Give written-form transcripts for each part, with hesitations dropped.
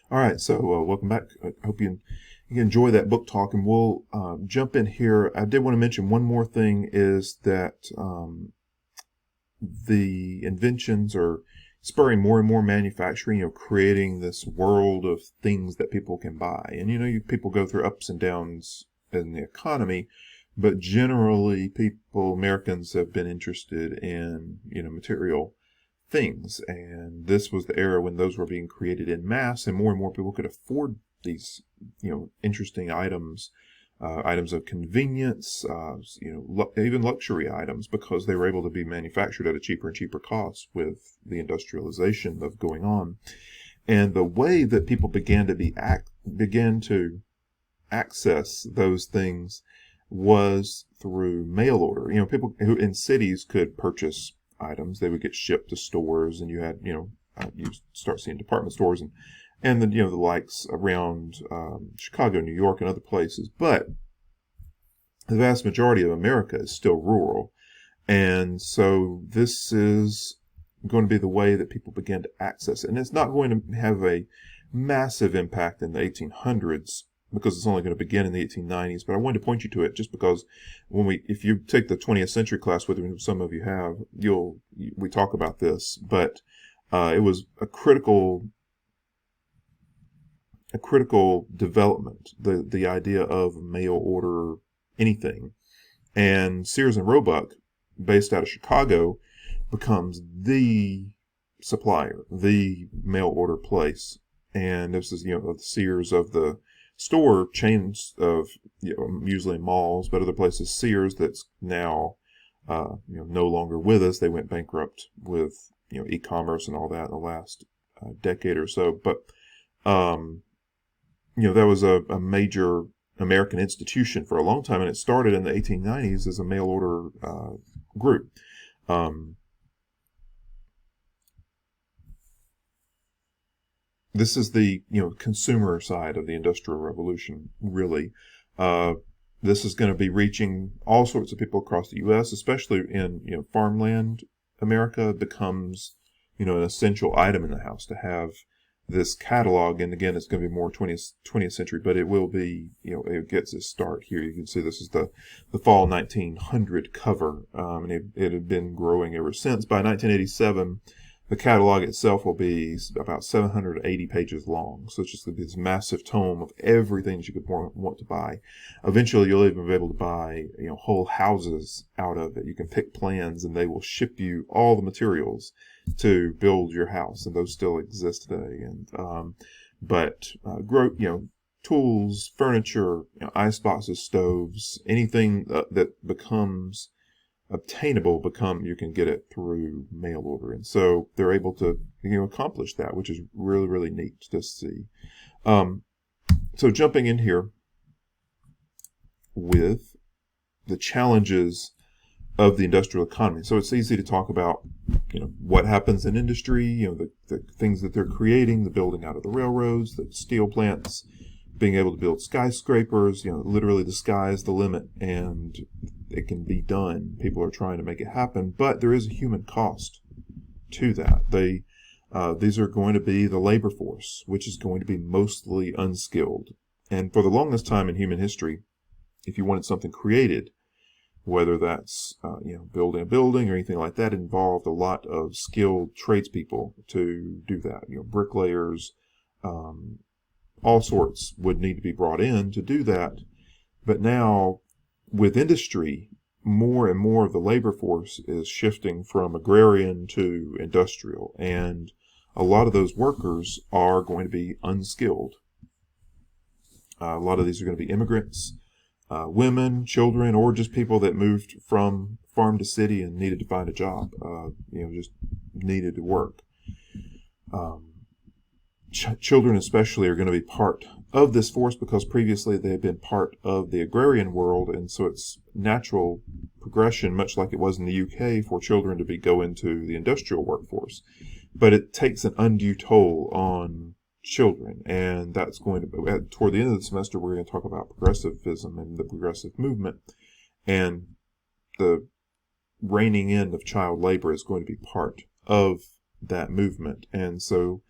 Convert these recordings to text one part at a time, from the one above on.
All right, so welcome back. I hope you enjoy that book talk, and we'll jump in here. I did want to mention one more thing is that the inventions are spurring more and more manufacturing, creating this world of things that people can buy. And people go through ups and downs in the economy, but generally Americans have been interested in, material things. And this was the era when those were being created in mass, and more people could afford these, interesting items, items of convenience, even luxury items, because they were able to be manufactured at a cheaper and cheaper cost with the industrialization of going on. And the way that people began to access those things was through mail order. People who in cities could purchase items, they would get shipped to stores, and you had, you start seeing department stores and then, the likes around Chicago, New York, and other places. But the vast majority of America is still rural. And so this is going to be the way that people begin to access it. And it's not going to have a massive impact in the 1800s, because it's only going to begin in the 1890s. But I wanted to point you to it just because if you take the 20th century class, which some of you have, we talk about this. But it was a critical development, the idea of mail order anything. And Sears and Roebuck, based out of Chicago, becomes the supplier, the mail order place. And this is, the Sears of the store chains of, usually malls, but other places. Sears, that's now, no longer with us. They went bankrupt with, e-commerce and all that in the last decade or so. But, that was a major American institution for a long time, and it started in the 1890s as a mail order group. This is the consumer side of the Industrial Revolution, really. This is going to be reaching all sorts of people across the U.S., especially in farmland. America becomes an essential item in the house to have this catalog. And again, it's going to be more 20th century, but it will be, it gets its start here. You can see this is the fall 1900 cover, and it had been growing ever since. By 1987, the catalog itself will be about 780 pages long. So it's just this massive tome of everything that you could want to buy. Eventually, you'll even be able to buy, whole houses out of it. You can pick plans, and they will ship you all the materials to build your house, and those still exist today. And tools, furniture, ice boxes, stoves, anything that becomes obtainable, you can get it through mail order. And so they're able to accomplish that, which is really, really neat to see. So jumping in here with the challenges of the industrial economy. So it's easy to talk about what happens in industry, the things that they're creating, the building out of the railroads, the steel plants, being able to build skyscrapers. Literally the sky is the limit, and it can be done. People are trying to make it happen, but there is a human cost to that. These are going to be the labor force, which is going to be mostly unskilled. And for the longest time in human history, if you wanted something created, whether that's building a building or anything like that, involved a lot of skilled tradespeople to do that. Bricklayers, all sorts would need to be brought in to do that. But now, with industry, more and more of the labor force is shifting from agrarian to industrial, and a lot of those workers are going to be unskilled. A lot of these are going to be immigrants, women, children, or just people that moved from farm to city and needed to find a job, just needed to work. Children especially are going to be part of this force, because previously they had been part of the agrarian world, and so it's natural progression, much like it was in the UK, for children to go into the industrial workforce. But it takes an undue toll on children, and that's going to, toward the end of the semester, we're going to talk about progressivism and the progressive movement, and the reining in of child labor is going to be part of that movement. And so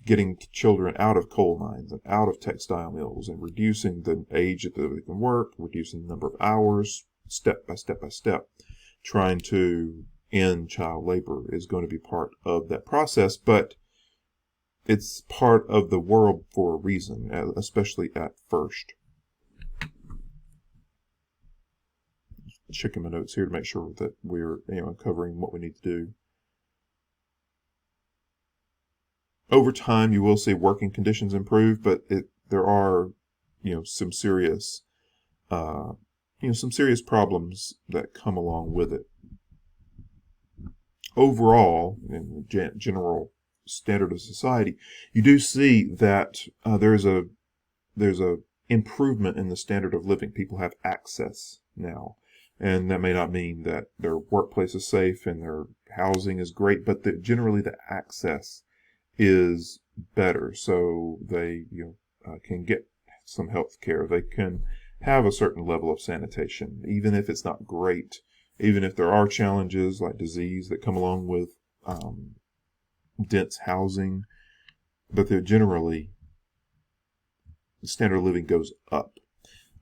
getting children out of coal mines and out of textile mills and reducing the age that they can work, reducing the number of hours, step by step by step, trying to end child labor is going to be part of that process, but it's part of the world for a reason, especially at first. Checking my notes here to make sure that we're covering what we need to do. Over time, you will see working conditions improve, but there are some serious problems that come along with it. Overall, in the general standard of society, you do see that there's a improvement in the standard of living. People have access now. And that may not mean that their workplace is safe and their housing is great, but generally the access is better. So they can get some health care. They can have a certain level of sanitation, even if it's not great, even if there are challenges like disease that come along with dense housing. But generally, the standard of living goes up.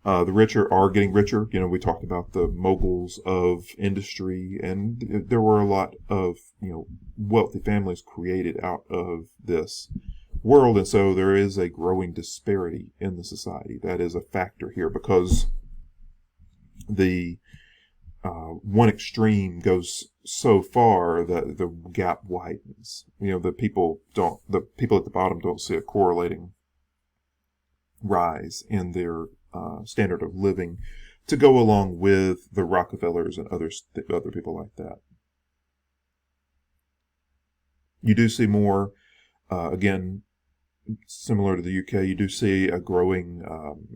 The richer are getting richer. We talked about the moguls of industry, and there were a lot of, wealthy families created out of this world. And so there is a growing disparity in the society. That is a factor here because the one extreme goes so far that the gap widens. The people at the bottom don't see a correlating rise in their standard of living to go along with the Rockefellers and other people like that. You do see more, again, similar to the UK, you do see a growing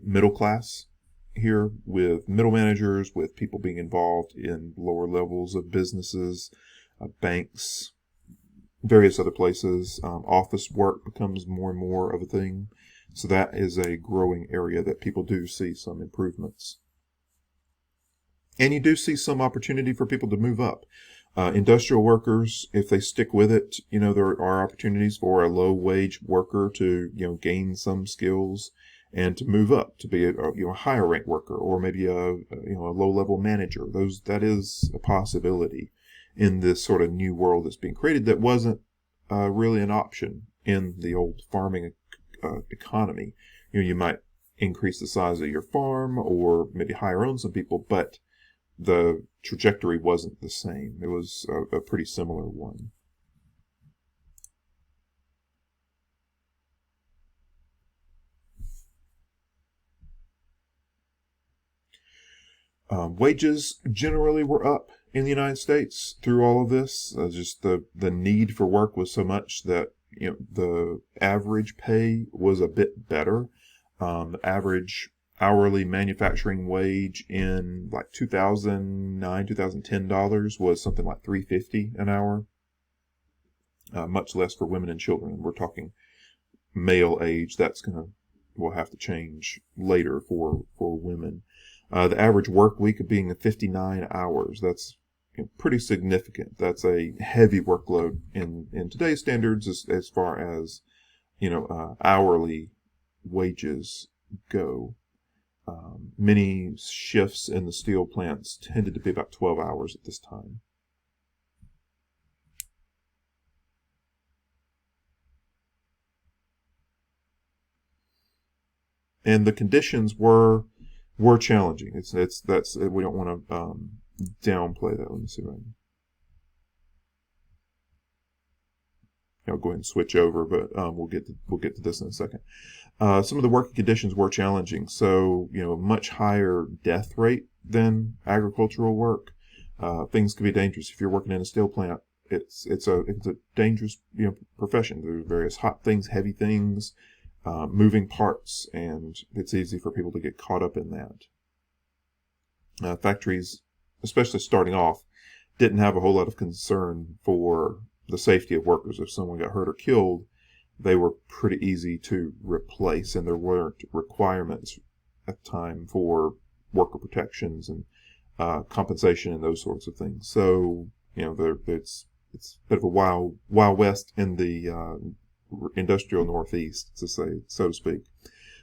middle class here with middle managers, with people being involved in lower levels of businesses, banks, various other places. Office work becomes more and more of a thing. So that is a growing area that people do see some improvements. And you do see some opportunity for people to move up. Industrial workers, if they stick with it, there are opportunities for a low-wage worker to, gain some skills and to move up to be a higher rank worker, or maybe a low-level manager. That is a possibility in this sort of new world that's being created that wasn't really an option in the old farming economy. You might increase the size of your farm or maybe hire on some people, but the trajectory wasn't the same. It was a pretty similar one. Wages generally were up in the United States through all of this. Just the need for work was so much that the average pay was a bit better. The average hourly manufacturing wage in like 2009, 2010 dollars was something like $3.50 an hour. Much less for women and children. We're talking male age. Will have to change later for women. The average work week being 59 hours. That's pretty significant. That's a heavy workload in today's standards as far as hourly wages go. Many shifts in the steel plants tended to be about 12 hours at this time. And the conditions were challenging. We don't want to downplay that. Let me see. I'll go ahead and switch over, but we'll get to this in a second. Some of the working conditions were challenging, so much higher death rate than agricultural work. Things can be dangerous if you're working in a steel plant. It's a dangerous profession. There's various hot things, heavy things, moving parts, and it's easy for people to get caught up in that. Factories, especially starting off, didn't have a whole lot of concern for the safety of workers. If someone got hurt or killed, they were pretty easy to replace, and there weren't requirements at the time for worker protections and compensation and those sorts of things. So it's a bit of a wild west in the industrial Northeast, to say, so to speak.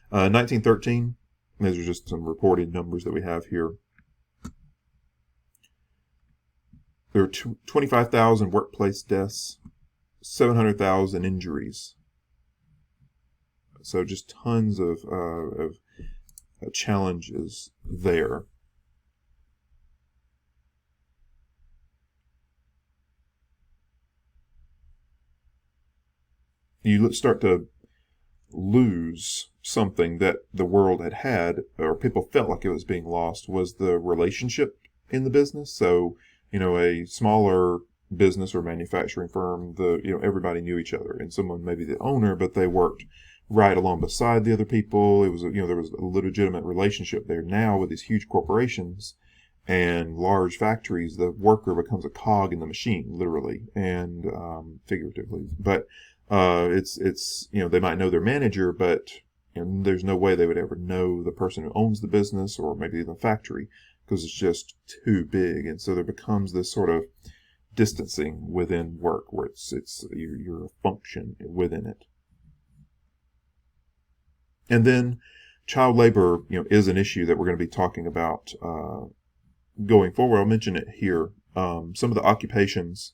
1913, these are just some reported numbers that we have here. There were 25,000 workplace deaths, 700,000 injuries. So just tons of challenges there. You start to lose something that the world had, or people felt like it was being lost, was the relationship in the business. So, a smaller business or manufacturing firm, everybody knew each other, and someone maybe the owner, but they worked right along beside the other people. It was, there was a legitimate relationship there. Now with these huge corporations and large factories, the worker becomes a cog in the machine, literally and figuratively. But it's they might know their manager, but there's no way they would ever know the person who owns the business or maybe the factory, because it's just too big. And so there becomes this sort of distancing within work, where you're a function within it. And then child labor, is an issue that we're going to be talking about going forward. I'll mention it here. Some of the occupations,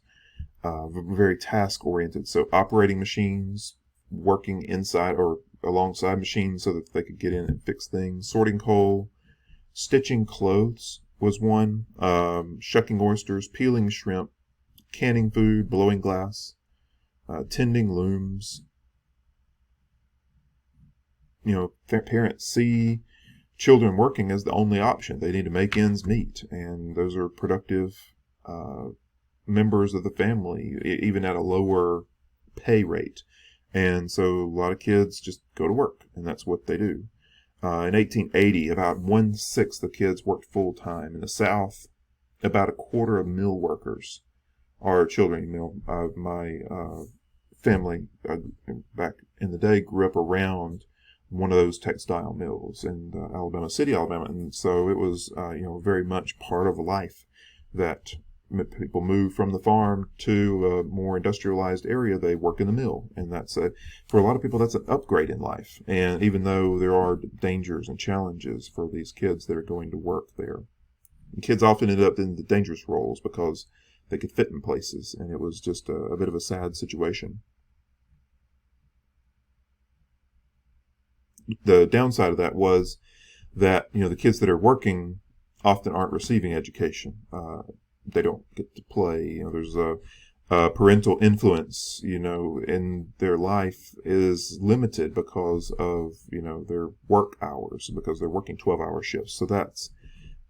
very task oriented. So operating machines, working inside or alongside machines so that they could get in and fix things. Sorting coal, stitching clothes was one. Shucking oysters, peeling shrimp, canning food, blowing glass, tending looms. Parents see children working as the only option. They need to make ends meet, and those are productive members of the family, even at a lower pay rate. And so a lot of kids just go to work, and that's what they do. In 1880, about 1/6 of kids worked full time. In the South, about 1/4 of mill workers are children. My family back in the day grew up around one of those textile mills in Alabama City, Alabama, and so it was very much part of life that people move from the farm to a more industrialized area. They work in the mill, and for a lot of people, that's an upgrade in life. And even though there are dangers and challenges for these kids that are going to work there, and kids often end up in the dangerous roles because they could fit in places, and it was just a bit of a sad situation. The downside of that was that the kids that are working often aren't receiving education. They don't get to play. There's a parental influence, in their life is limited because of their work hours, because they're working 12-hour shifts. So that's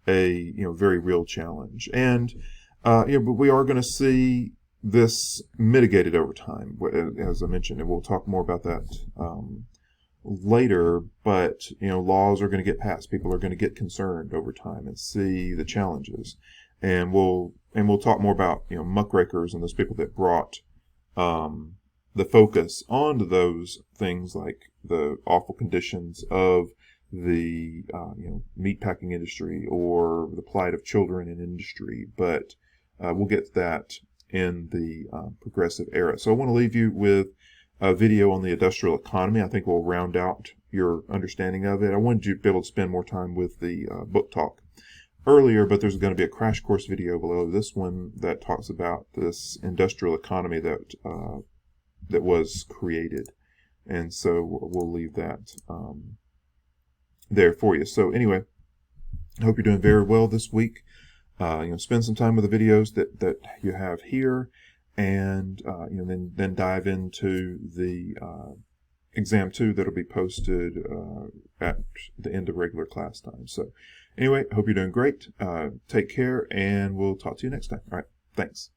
a very real challenge. And but we are going to see this mitigated over time, as I mentioned, and we'll talk more about that later. But laws are going to get passed. People are going to get concerned over time and see the challenges, and we'll talk more about muckrakers and those people that brought the focus onto those things, like the awful conditions of the meatpacking industry or the plight of children in industry. But we'll get to that in the progressive era. So I want to leave you with a video on the industrial economy. I think we'll round out your understanding of it. I wanted you to be able to spend more time with the book talk earlier, but there's going to be a crash course video below this one that talks about this industrial economy that was created. And so we'll leave that there for you. So anyway, I hope you're doing very well this week. Spend some time with the videos that you have here, and then dive into the exam 2 that'll be posted at the end of regular class time. So anyway, I hope you're doing great. Take care, and we'll talk to you next time. All right, thanks.